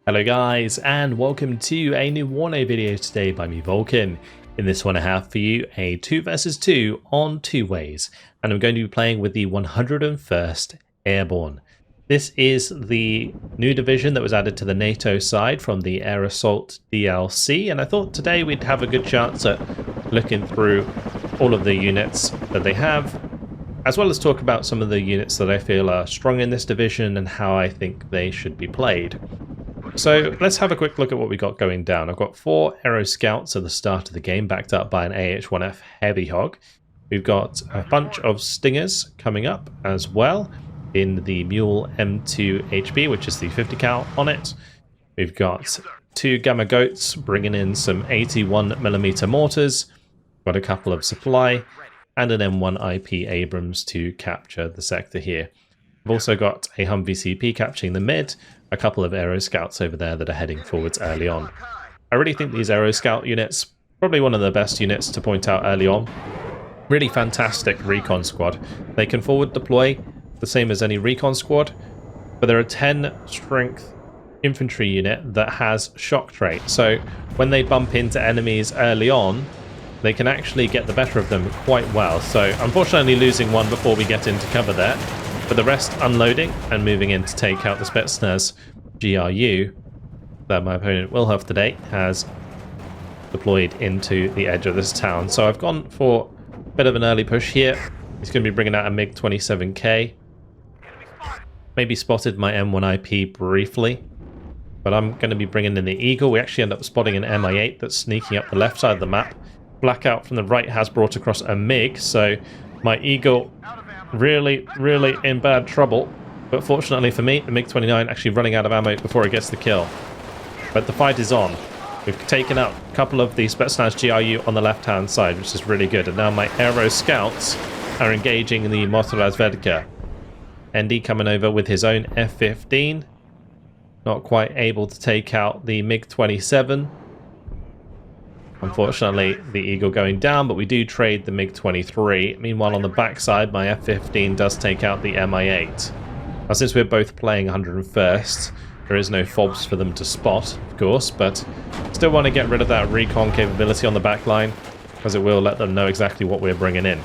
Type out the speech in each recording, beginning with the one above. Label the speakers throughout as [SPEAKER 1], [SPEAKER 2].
[SPEAKER 1] Hello guys, and welcome to a new WARNO video today by me, Vulcan. In this one I have for you a 2 versus 2 on 2 ways, and I'm going to be playing with the 101st Airborne. This is the new division that was added to the NATO side from the Air Assault DLC, and I thought today we'd have a good chance at looking through all of the units that they have, as well as talk about some of the units that I feel are strong in this division and how I think they should be played. So let's have a quick look at what we got going down. I've got 4 Aero Scouts at the start of the game, backed up by an AH-1F Heavy Hog. We've got a bunch of Stingers coming up as well in the Mule M2 HB, which is the 50 cal on it. We've got 2 Gamma Goats bringing in some 81mm mortars. Got a couple of supply and an M1 IP Abrams to capture the sector here. We've also got a Humvee CP capturing the mid, a couple of Aero Scouts over there that are heading forwards early on. I really think these Aero Scout units, probably one of the best units to point out early on. Really fantastic recon squad. They can forward deploy the same as any recon squad, but they're a 10 strength infantry unit that has shock trait. So when they bump into enemies early on, they can actually get the better of them quite well. So unfortunately losing one before we get into cover there, but the rest unloading and moving in to take out the Spetsnaz GRU that my opponent will have today has deployed into the edge of this town. So I've gone for a bit of an early push here. He's going to be bringing out a MiG-27K. Maybe spotted my M1 IP briefly, but I'm going to be bringing in the Eagle. We actually end up spotting an Mi-8 that's sneaking up the left side of the map. Blackout from the right has brought across a MiG, so my Eagle really in bad trouble. But fortunately for me, the MiG-29 actually running out of ammo before it gets the kill. But the fight is on. We've taken out a couple of the Spetsnaz GRU on the left-hand side, which is really good. And now my Aero Scouts are engaging the Motorazvedka. ND coming over with his own F-15. Not quite able to take out the MiG-27. Unfortunately, the Eagle going down, but we do trade the MiG-23. Meanwhile, on the backside, my F-15 does take out the Mi-8. Now, since we're both playing 101st, there is no fobs for them to spot, of course, but still want to get rid of that recon capability on the back line, as it will let them know exactly what we're bringing in.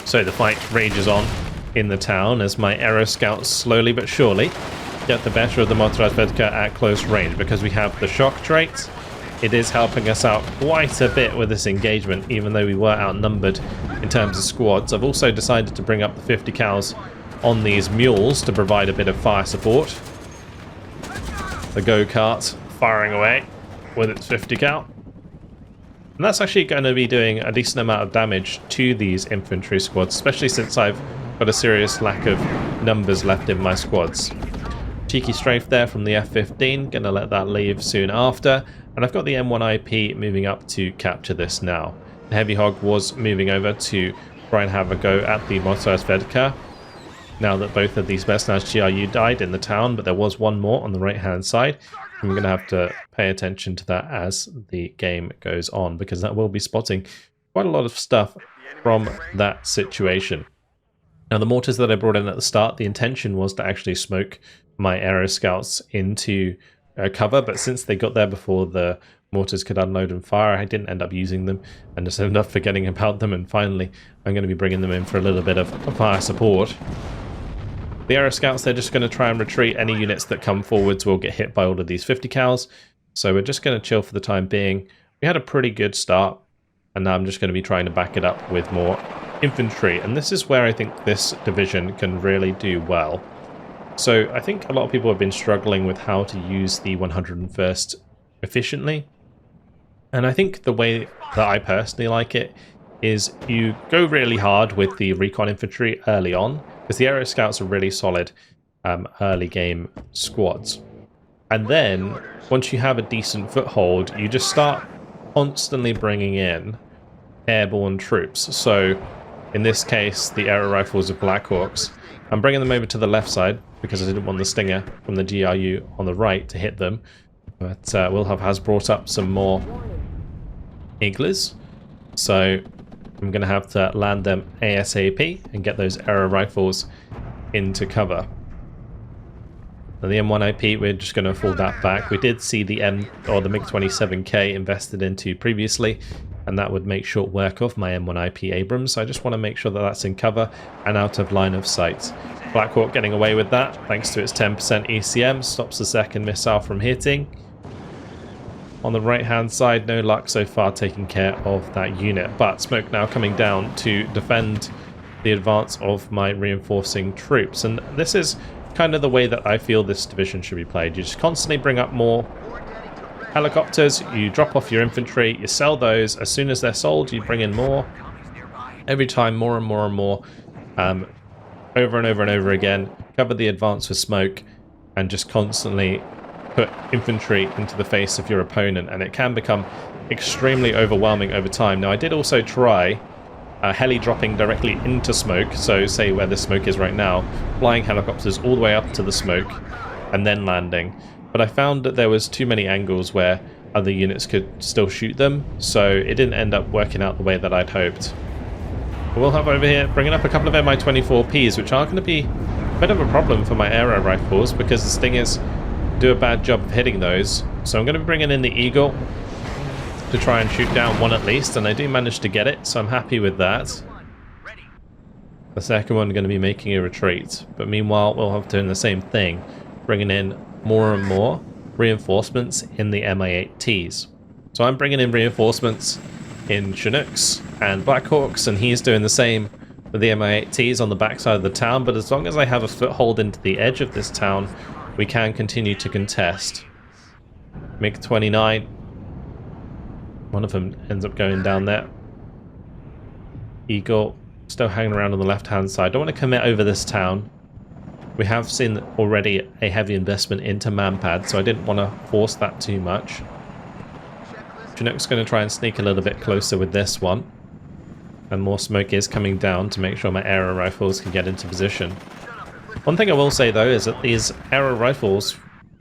[SPEAKER 1] So the fight rages on in the town as my Aero Scouts slowly but surely get the better of the Motorazvedka at close range, because we have the shock trait. It is helping us out quite a bit with this engagement, even though we were outnumbered in terms of squads. I've also decided to bring up the 50 cals on these mules to provide a bit of fire support. The go-kart firing away with its 50 cal. And that's actually going to be doing a decent amount of damage to these infantry squads, especially since I've got a serious lack of numbers left in my squads. Cheeky strafe there from the F-15, gonna let that leave soon after. And I've got the M1 IP moving up to capture this now. The Heavy Hog was moving over to try and have a go at the Motorazvedka. Now that both of these Spetsnaz GRU died in the town, but there was one more on the right-hand side. And we're going to have to pay attention to that as the game goes on, because that will be spotting quite a lot of stuff from that situation. Now, the mortars that I brought in at the start, the intention was to actually smoke my Aero Scouts into cover, but since they got there before the mortars could unload and fire, I didn't end up using them and just ended up forgetting about them, and finally I'm going to be bringing them in for a little bit of fire support. The Aero Scouts, they're just going to try and retreat. Any units that come forwards will get hit by all of these 50 cals, so we're just going to chill for the time being. We had a pretty good start, and now I'm just going to be trying to back it up with more infantry, and this is where I think this division can really do well. So I think a lot of people have been struggling with how to use the 101st efficiently. And I think the way that I personally like it is you go really hard with the recon infantry early on, because the Aero Scouts are really solid early game squads. And then once you have a decent foothold, you just start constantly bringing in airborne troops. So in this case, the aero rifles of Black Hawks. I'm bringing them over to the left side because I didn't want the Stinger from the GRU on the right to hit them. But Wilhov has brought up some more Iglas, so I'm going to have to land them ASAP and get those aero rifles into cover. And the M1IP, we're just going to fall that back. We did see the MiG-27K invested into previously, and that would make short work of my M1IP Abrams. So I just want to make sure that that's in cover and out of line of sight. Black Hawk getting away with that thanks to its 10% ECM, stops the second missile from hitting. On the right hand side, no luck so far taking care of that unit, but smoke now coming down to defend the advance of my reinforcing troops. And this is kind of the way that I feel this division should be played. You just constantly bring up more helicopters, you drop off your infantry, you sell those. As soon as they're sold, you bring in more. Every time, more and more and more, over and over and over again. Cover the advance with smoke and just constantly put infantry into the face of your opponent, and it can become extremely overwhelming over time. Now, I did also try heli dropping directly into smoke, so say where the smoke is right now, flying helicopters all the way up to the smoke and then landing. But I found that there was too many angles where other units could still shoot them, so it didn't end up working out the way that I'd hoped. We'll have over here bringing up a couple of Mi-24Ps, which are going to be a bit of a problem for my aero rifles because the Stingers do a bad job of hitting those. So I'm going to be bringing in the Eagle to try and shoot down one at least, and I do manage to get it, so I'm happy with that. The second one going to be making a retreat, but meanwhile we'll have doing the same thing, bringing in more and more reinforcements in the Mi-8Ts. So I'm bringing in reinforcements in Chinooks and Blackhawks, and he's doing the same with the Mi-8Ts on the backside of the town, but as long as I have a foothold into the edge of this town, we can continue to contest. MiG-29, one of them ends up going down there. Eagle still hanging around on the left hand side. Don't want to commit over this town. We have seen already a heavy investment into manpad, so I didn't want to force that too much. Chinook's going to try and sneak a little bit closer with this one, and more smoke is coming down to make sure my aero rifles can get into position. One thing I will say though is that these aero rifles,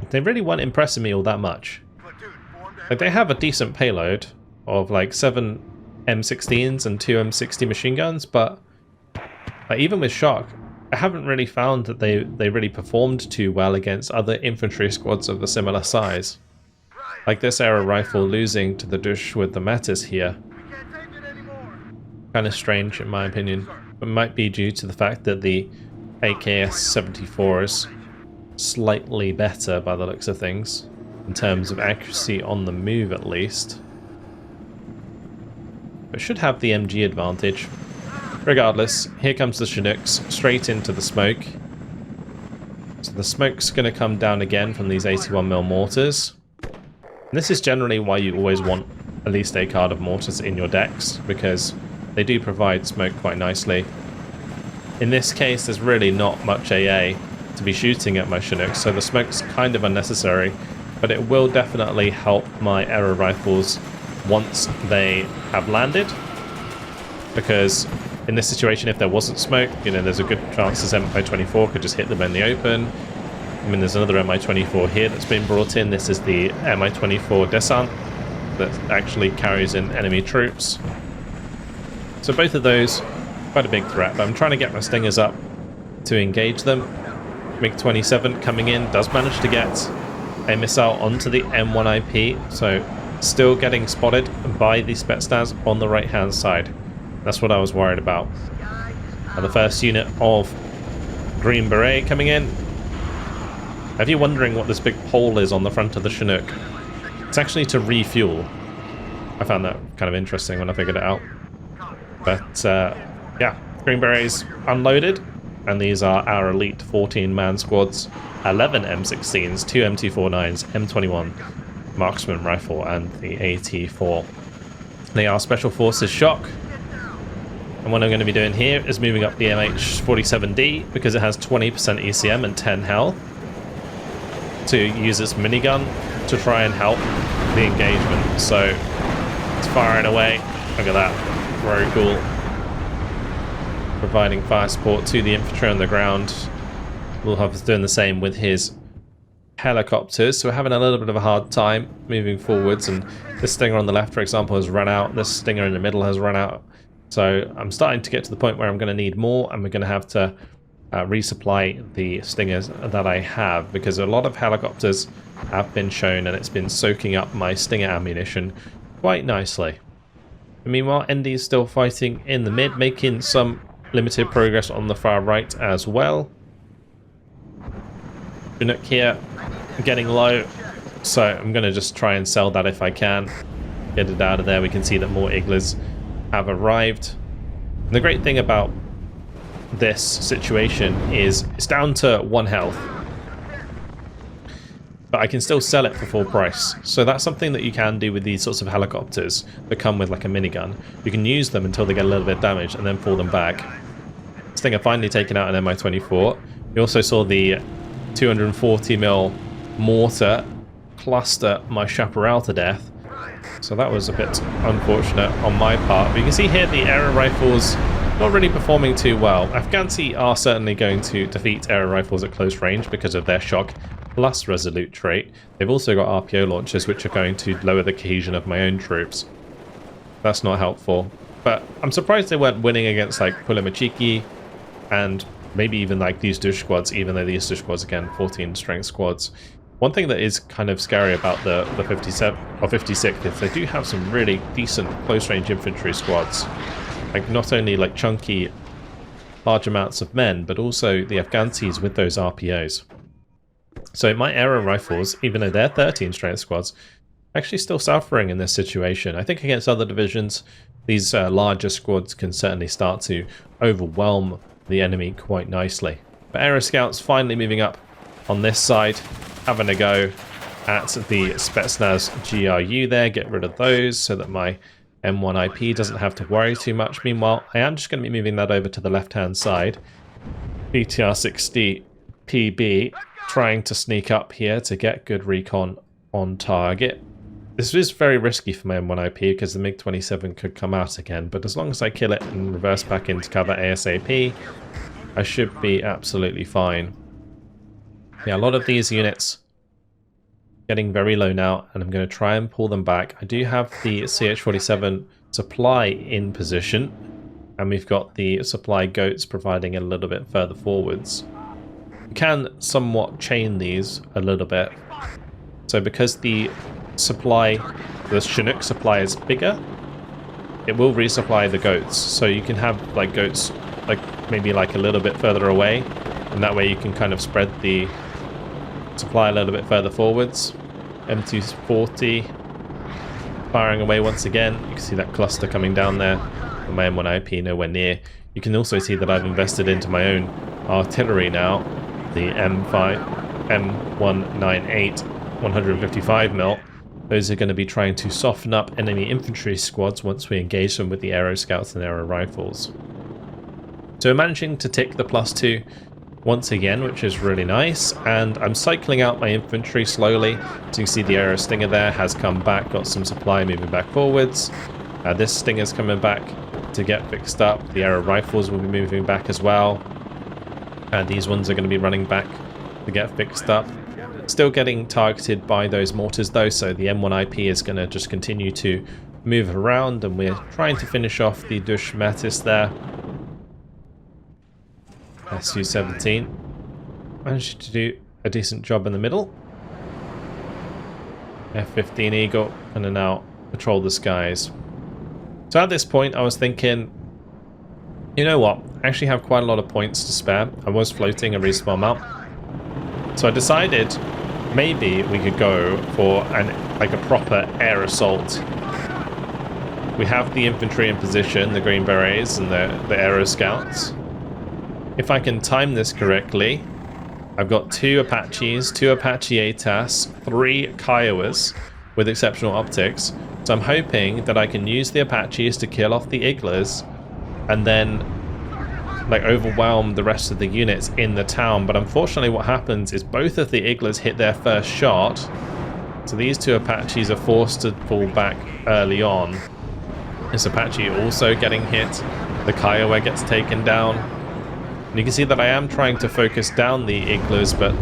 [SPEAKER 1] they really weren't impressing me all that much. Like, they have a decent payload of like 7 M16s and 2 M60 machine guns, but like, even with shock, I haven't really found that they really performed too well against other infantry squads of a similar size. Like this aero rifle losing to the Dush with the Metis here. Kind of strange in my opinion. It might be due to the fact that the AKS-74 is slightly better by the looks of things, in terms of accuracy on the move at least. But should have the MG advantage. Regardless, here comes the Chinooks straight into the smoke. So the smoke's going to come down again from these 81mm mortars. And this is generally why you always want at least a card of mortars in your decks, because they do provide smoke quite nicely. In this case, there's really not much AA to be shooting at my Chinooks, so the smoke's kind of unnecessary, but it will definitely help my aero rifles once they have landed, because in this situation, if there wasn't smoke, you know, there's a good chance this Mi-24 could just hit them in the open. I mean, there's another Mi-24 here that's been brought in. This is the Mi-24 Descent that actually carries in enemy troops. So both of those, quite a big threat, but I'm trying to get my Stingers up to engage them. MiG-27 coming in does manage to get a missile onto the M1IP, so still getting spotted by the Spetsnaz on the right hand side. That's what I was worried about. And the first unit of Green Beret coming in. If you're wondering what this big pole is on the front of the Chinook, it's actually to refuel. I found that kind of interesting when I figured it out. But yeah, Green Berets unloaded, and these are our elite 14-man squads, 11 M16s, 2 MT49s, M21 marksman rifle, and the AT4. They are Special Forces Shock. And what I'm going to be doing here is moving up the MH47D, because it has 20% ECM and 10 health, to use its minigun to try and help the engagement. So it's firing away. Look at that. Very cool. Providing fire support to the infantry on the ground. Wolfhoff's doing the same with his helicopters, so we're having a little bit of a hard time moving forwards, and this Stinger on the left, for example, has run out. This Stinger in the middle has run out. So I'm starting to get to the point where I'm going to need more, and we're going to have to resupply the Stingers that I have, because a lot of helicopters have been shown and it's been soaking up my Stinger ammunition quite nicely. Meanwhile, ND is still fighting in the mid, making some limited progress on the far right as well. Chinook here getting low, so I'm going to just try and sell that if I can. Get it out of there. We can see that more Iglas have arrived. And the great thing about this situation is it's down to 1 health, but I can still sell it for full price. So that's something that you can do with these sorts of helicopters that come with like a minigun. You can use them until they get a little bit damaged and then pull them back. Stinger finally taken out an Mi-24. You also saw the 240mm mortar cluster my Chaparral to death. So that was a bit unfortunate on my part. But you can see here the aero rifles not really performing too well. Afghansi are certainly going to defeat aero rifles at close range because of their shock plus resolute trait. They've also got RPO launchers, which are going to lower the cohesion of my own troops. That's not helpful. But I'm surprised they weren't winning against like Pulimachiki and maybe even like these Dush squads, even though these Dush squads, again, 14 strength squads. One thing that is kind of scary about the 57 or 56 is they do have some really decent close range infantry squads. Like not only like chunky large amounts of men, but also the Afghansis with those RPOs. So my aero rifles, even though they're 13 strength squads, actually still suffering in this situation. I think against other divisions, these larger squads can certainly start to overwhelm the enemy quite nicely. But aero scouts finally moving up on this side, having a go at the Spetsnaz GRU there, get rid of those so that my M1IP doesn't have to worry too much. Meanwhile, I am just going to be moving that over to the left-hand side. BTR-60 PB trying to sneak up here to get good recon on target. This is very risky for my M1IP because the MiG-27 could come out again, but as long as I kill it and reverse back into cover ASAP, I should be absolutely fine. Yeah, a lot of these units getting very low now, and I'm going to try and pull them back. I do have the CH-47 supply in position, and we've got the supply goats providing a little bit further forwards. We can somewhat chain these a little bit. So because the Chinook supply is bigger, it will resupply the goats. So you can have like goats like maybe like a little bit further away, and that way you can kind of spread the supply a little bit further forwards. M240 firing away once again. You can see that cluster coming down there. And my M1IP nowhere near. You can also see that I've invested into my own artillery now. The M198 155mm. Those are going to be trying to soften up enemy infantry squads once we engage them with the aero scouts and aero rifles. So we're managing to tick the +2 once again, which is really nice, and I'm cycling out my infantry slowly. So you can see the aero Stinger there has come back, got some supply moving back forwards. This Stinger's coming back to get fixed up. The aero rifles will be moving back as well. These ones are going to be running back to get fixed up. Still getting targeted by those mortars though, so the M1IP is going to just continue to move around, and we're trying to finish off the Dush Metis there. Su-17 managed to do a decent job in the middle. F-15 Eagle gonna now patrol the skies. So at this point I was thinking, you know what, I actually have quite a lot of points to spare. I was floating a reasonable amount, so I decided maybe we could go for like a proper air assault. We have the infantry in position, the Green Berets and the aero scouts. If I can time this correctly, I've got 2 Apaches, 2 Apache ATAS, 3 Kiowas with exceptional optics. So I'm hoping that I can use the Apaches to kill off the Iglas and then like overwhelm the rest of the units in the town. But unfortunately what happens is both of the Iglas hit their first shot. So these 2 Apaches are forced to fall back early on. This Apache also getting hit. The Kiowa gets taken down. And you can see that I am trying to focus down the Iglas, but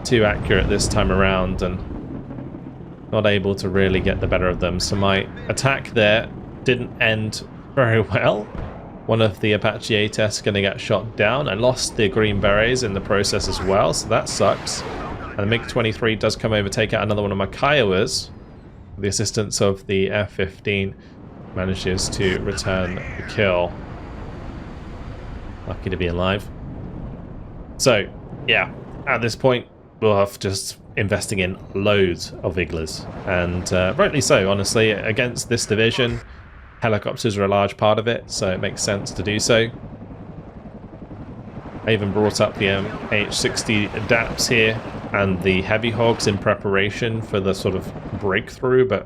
[SPEAKER 1] too accurate this time around and not able to really get the better of them. So my attack there didn't end very well. One of the Apache ATAS going to get shot down. I lost the green berets in the process as well, so that sucks. And the MiG-23 does come over, take out another one of my Kiowas. The assistance of the F-15 manages to return the kill. Lucky to be alive. So, yeah, at this point, we'll have just investing in loads of Iglas. And rightly so, honestly. Against this division, helicopters are a large part of it, so it makes sense to do so. I even brought up the MH-60 DAPs here and the heavy hogs in preparation for the sort of breakthrough, but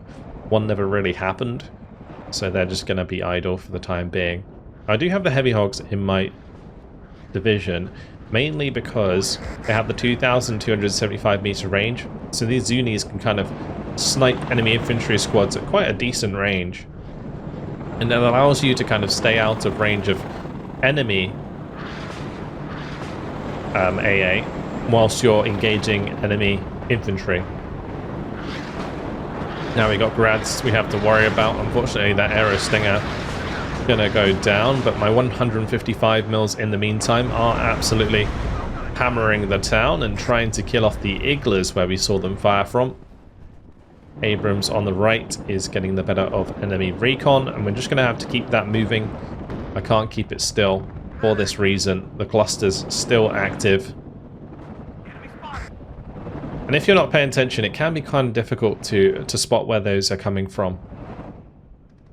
[SPEAKER 1] one never really happened. So they're just going to be idle for the time being. I do have the heavy hogs in my division, mainly because they have the 2,275 meter range. So these Zunis can kind of snipe enemy infantry squads at quite a decent range. And that allows you to kind of stay out of range of enemy AA whilst you're engaging enemy infantry. Now we got grads we have to worry about. Unfortunately, that Aero Stinger is going to go down, but my 155 mils in the meantime are absolutely hammering the town and trying to kill off the Iglas where we saw them fire from. Abrams on the right is getting the better of enemy recon, and we're just going to have to keep that moving. I can't keep it still for this reason. The cluster's still active. And if you're not paying attention, it can be kind of difficult to spot where those are coming from.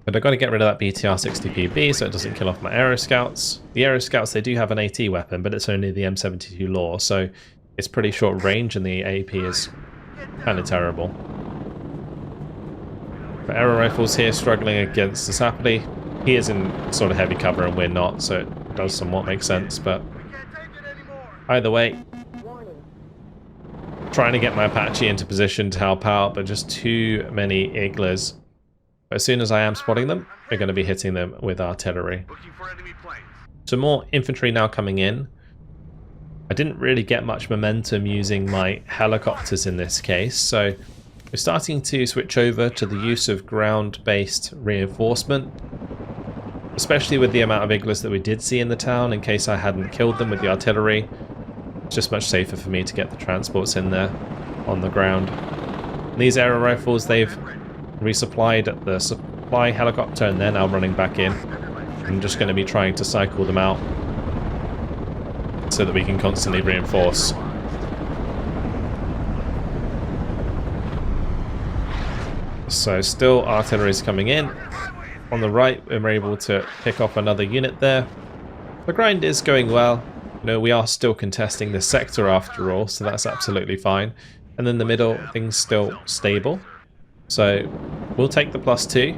[SPEAKER 1] But I've got to get rid of that BTR-60PB so it doesn't kill off my Aero Scouts. The Aero Scouts, they do have an AT weapon, but it's only the M72 Law, so it's pretty short range and the AP is kind of terrible. But Aero Rifles here struggling against the Sapperly. He is in sort of heavy cover and we're not, so it does somewhat make sense, but either way, trying to get my Apache into position to help out, but just too many Iglas. But as soon as I am spotting them, we're going to be hitting them with artillery. Some more infantry now coming in. I didn't really get much momentum using my helicopters in this case, so we're starting to switch over to the use of ground-based reinforcement, especially with the amount of Iglas that we did see in the town. In case I hadn't killed them with the artillery, it's just much safer for me to get the transports in there on the ground. And these Aero Rifles, they've resupplied at the supply helicopter and they're now running back in. I'm just going to be trying to cycle them out so that we can constantly reinforce. So still artillery is coming in. On the right, we're able to pick off another unit there. The grind is going well. You know, we are still contesting this sector after all, so that's absolutely fine. And then the middle, things still stable. So we'll take the +2.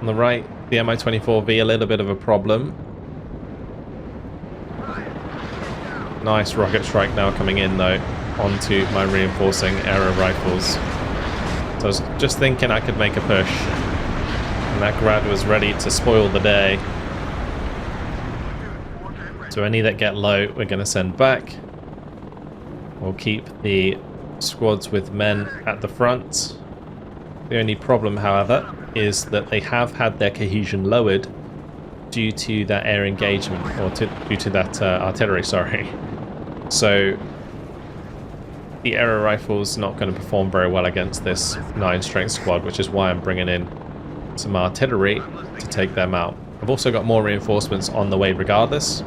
[SPEAKER 1] On the right, the Mi-24V, a little bit of a problem. Nice rocket strike now coming in though, onto my reinforcing Aero Rifles. So I was just thinking I could make a push, and that grad was ready to spoil the day. So any that get low, we're going to send back. We'll keep the squads with men at the front. The only problem, however, is that they have had their cohesion lowered due to that air engagement, or due to that artillery, sorry. So the Aero Rifle's not going to perform very well against this 9-strength squad, which is why I'm bringing in some artillery to take them out. I've also got more reinforcements on the way regardless.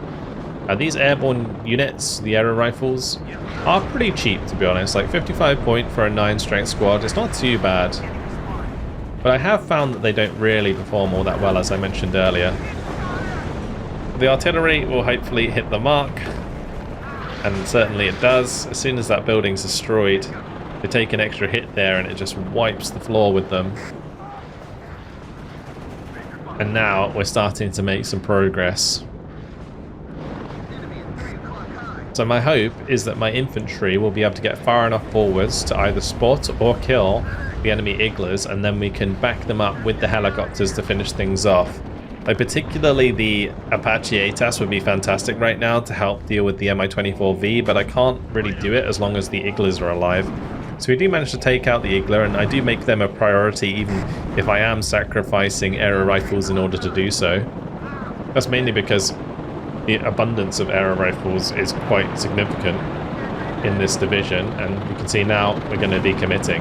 [SPEAKER 1] These airborne units, the Aero Rifles, are pretty cheap to be honest. Like 55 point for a 9-strength squad, it's not too bad. But I have found that they don't really perform all that well, as I mentioned earlier. The artillery will hopefully hit the mark, and certainly it does. As soon as that building's destroyed, they take an extra hit there and it just wipes the floor with them. And now we're starting to make some progress. So my hope is that my infantry will be able to get far enough forwards to either spot or kill the enemy Iglas, and then we can back them up with the helicopters to finish things off. Like particularly the Apache ATAS would be fantastic right now to help deal with the Mi-24V, but I can't really do it as long as the Iglas are alive. So we do manage to take out the Igla, and I do make them a priority even if I am sacrificing aero rifles in order to do so. That's mainly because the abundance of aero rifles is quite significant in this division, and you can see now we're going to be committing.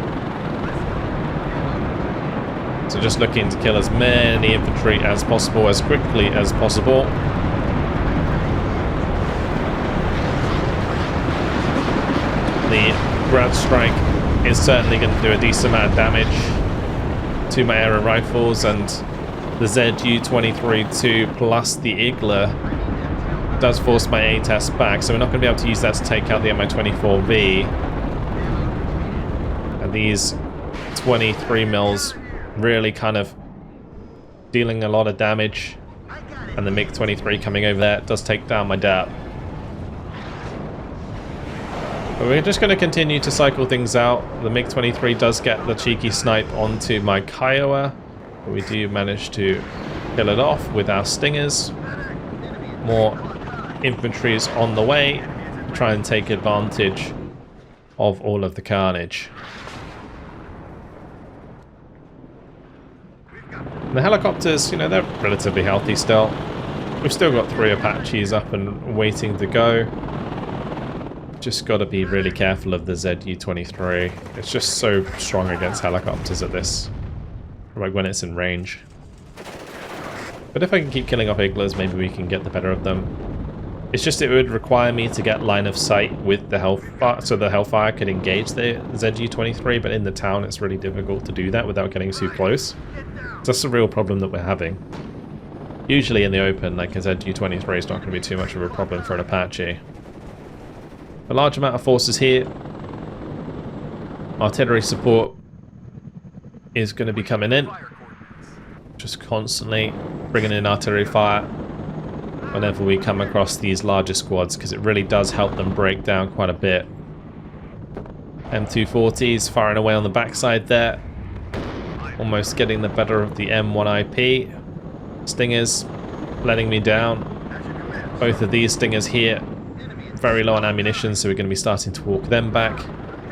[SPEAKER 1] So just looking to kill as many infantry as possible, as quickly as possible. The Grad Strike is certainly going to do a decent amount of damage to my aero rifles, and the ZU-23-2 plus the Igla does force my A-test back, so we're not going to be able to use that to take out the Mi-24V. And these 23 mils really kind of dealing a lot of damage, and the MiG-23 coming over there does take down my DAP. But we're just going to continue to cycle things out. The MiG-23 does get the cheeky snipe onto my Kiowa, but we do manage to kill it off with our Stingers. More infantry is on the way to try and take advantage of all of the carnage. The helicopters, you know, they're relatively healthy still. We've still got 3 Apaches up and waiting to go. Just got to be really careful of the ZU-23. It's just so strong against helicopters at this, like when it's in range. But if I can keep killing off Iglas, maybe we can get the better of them. It's just it would require me to get line of sight with the Hellfire, so the Hellfire could engage the ZU-23, but in the town it's really difficult to do that without getting too close. So that's the real problem that we're having. Usually in the open, like a ZU-23 is not going to be too much of a problem for an Apache. A large amount of forces here. Artillery support is going to be coming in. Just constantly bringing in artillery fire whenever we come across these larger squads, because it really does help them break down quite a bit. M240s firing away on the backside there. Almost getting the better of the M1IP. Stingers letting me down. Both of these Stingers here very low on ammunition, so we're going to be starting to walk them back.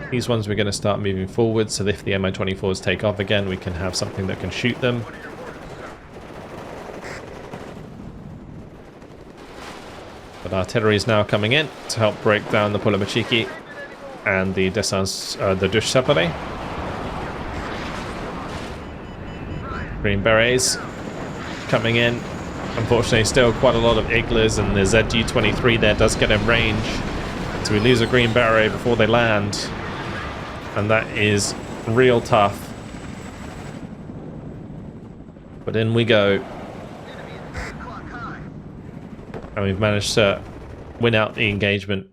[SPEAKER 1] These ones we're going to start moving forward, so if the Mi-24s take off again, we can have something that can shoot them. But artillery is now coming in to help break down the Pulamachiki and the Dush Separe. Green Berets coming in. Unfortunately, still quite a lot of Iglas, and the ZU-23 there does get in range. So we lose a Green Beret before they land. And that is real tough. But in we go. And we've managed to win out the engagement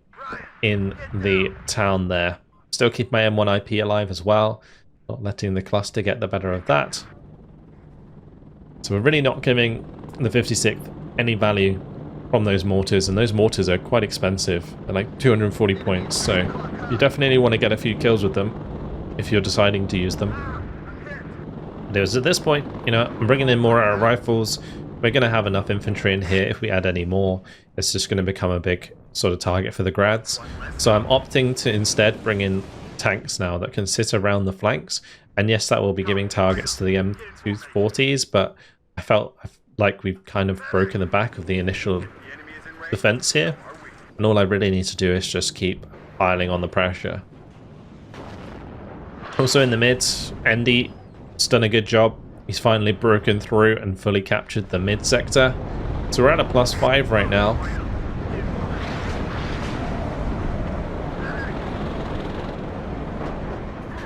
[SPEAKER 1] in the town there. Still keep my M1IP alive as well. Not letting the cluster get the better of that. So we're really not giving the 56th any value from those mortars, and those mortars are quite expensive. They're like 240 points, so you definitely want to get a few kills with them if you're deciding to use them. There's at this point, you know, I'm bringing in more air rifles. We're going to have enough infantry in here. If we add any more, it's just going to become a big sort of target for the grads. So I'm opting to instead bring in tanks now that can sit around the flanks. And yes, that will be giving targets to the M240s, but I felt like we've kind of broken the back of the initial defense here. And all I really need to do is just keep piling on the pressure. Also in the mid, Andy's done a good job. He's finally broken through and fully captured the mid sector. So we're at a +5 right now.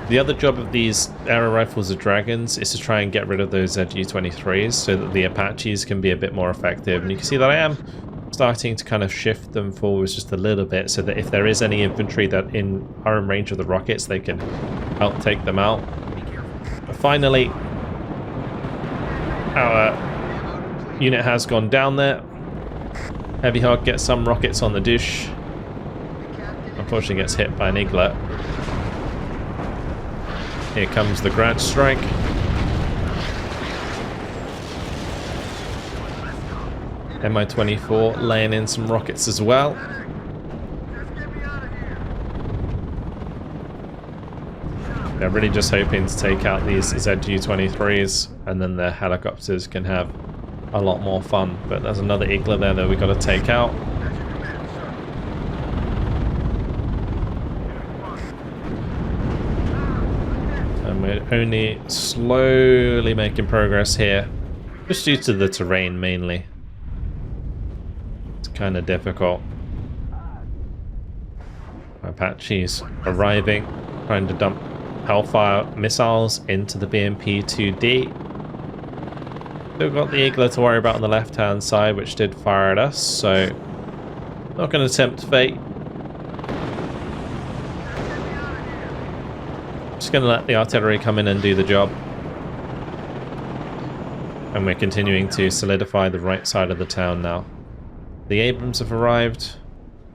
[SPEAKER 1] The other job of these aero rifles of Dragons is to try and get rid of those ZU-23s so that the Apaches can be a bit more effective. And you can see that I am starting to kind of shift them forwards just a little bit so that if there is any infantry that are in range of the rockets, they can help take them out. But finally, our unit has gone down there. Heavy Hog gets some rockets on the dish. Unfortunately gets hit by an Igla. Here comes the Grad Strike. Mi-24 laying in some rockets as well. They're really just hoping to take out these ZU-23s, and then their helicopters can have a lot more fun. But there's another Igla there that we've got to take out. And we're only slowly making progress here, just due to the terrain mainly. It's kind of difficult. Apaches arriving, trying to dump Hellfire missiles into the BMP-2D. Still got the Igla to worry about on the left-hand side, which did fire at us, so not going to tempt fate. Just going to let the artillery come in and do the job. And we're continuing to solidify the right side of the town now. The Abrams have arrived.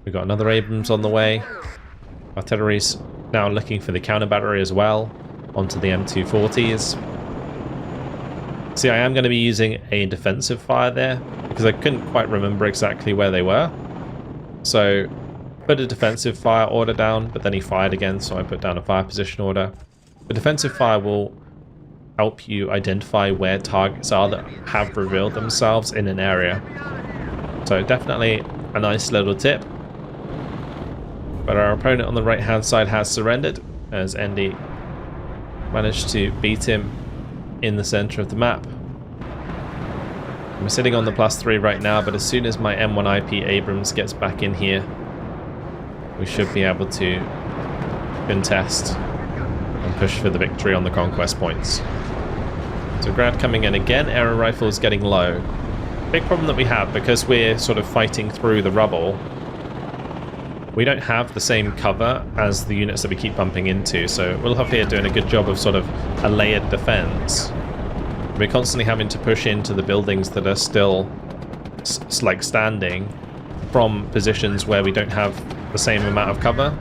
[SPEAKER 1] We've got another Abrams on the way. Artillery's now looking for the counter battery as well onto the M240s. See, I am going to be using a defensive fire there because I couldn't quite remember exactly where they were. So put a defensive fire order down, but then he fired again, so I put down a fire position order. The defensive fire will help you identify where targets are that have revealed themselves in an area. So definitely a nice little tip. But our opponent on the right hand side has surrendered, as Andy managed to beat him in the center of the map. I'm sitting on the +3 right now, but as soon as my M1IP Abrams gets back in here, we should be able to contest and push for the victory on the conquest points. So Grad coming in again, arrow rifles getting low. Big problem that we have, because we're sort of fighting through the rubble, we don't have the same cover as the units that we keep bumping into, so Wilhoff here doing a good job of sort of a layered defense. We're constantly having to push into the buildings that are still like standing from positions where we don't have the same amount of cover,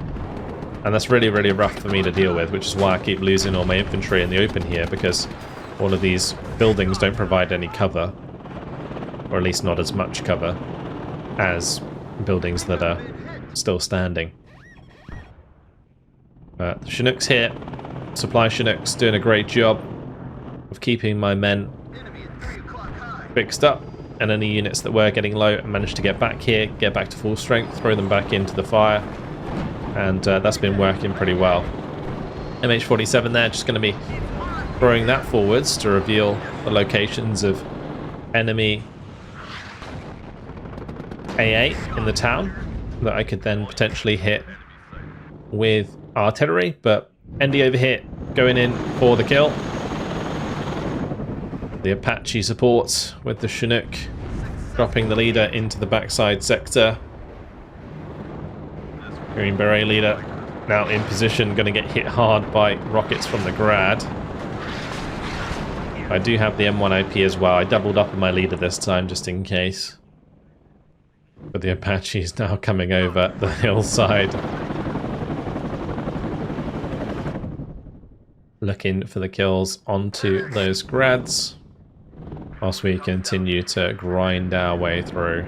[SPEAKER 1] and that's really, really rough for me to deal with, which is why I keep losing all my infantry in the open here, because all of these buildings don't provide any cover, or at least not as much cover as buildings that are still standing. The Chinooks here, supply Chinooks, doing a great job of keeping my men fixed up, and any units that were getting low managed to get back here, get back to full strength, throw them back into the fire, and that's been working pretty well. MH47 there, just going to be throwing that forwards to reveal the locations of enemy AA in the town that I could then potentially hit with artillery, but Andy over here going in for the kill. The Apache support with the Chinook dropping the leader into the backside sector. Green Beret leader now in position, going to get hit hard by rockets from the Grad. I do have the M1IP as well. I doubled up on my leader this time just in case. But the Apache is now coming over the hillside, looking for the kills onto those Grads, whilst we continue to grind our way through.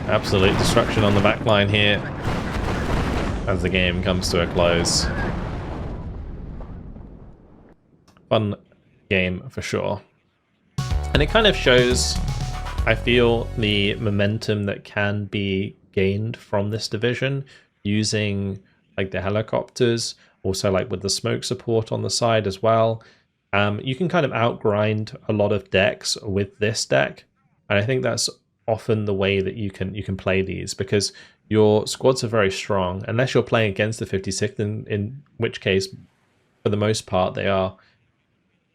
[SPEAKER 1] Absolute destruction on the back line here as the game comes to a close. Fun game for sure. And it kind of shows, I feel, the momentum that can be gained from this division using like the helicopters, also like with the smoke support on the side as well. You can kind of outgrind a lot of decks with this deck, and I think that's often the way that you can play these, because your squads are very strong, unless you're playing against the 56th, in which case, for the most part, they are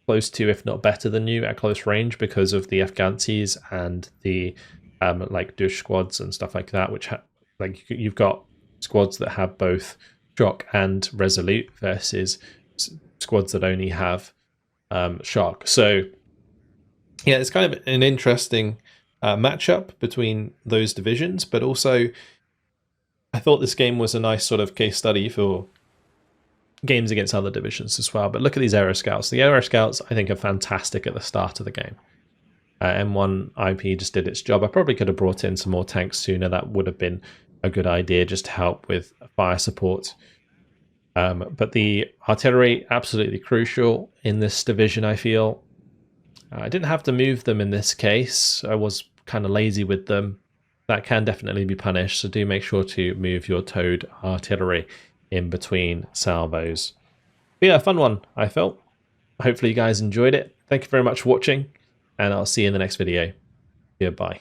[SPEAKER 1] close to, if not better than you at close range, because of the Afghansis and the like Dush squads and stuff like that, which like you've got squads that have both shock and resolute versus squads that only have shock. So yeah, it's kind of an interesting matchup between those divisions, but also I thought this game was a nice sort of case study for games against other divisions as well. But look at these Aero Scouts. The Aero Scouts, I think, are fantastic at the start of the game. M1 IP just did its job. I probably could have brought in some more tanks sooner. That would have been a good idea, just to help with fire support. But the artillery, absolutely crucial in this division, I feel. I didn't have to move them in this case. I was kind of lazy with them. That can definitely be punished, so do make sure to move your towed artillery in between salvos. But yeah, fun one, I felt. Hopefully you guys enjoyed it. Thank you very much for watching, and I'll see you in the next video. Goodbye.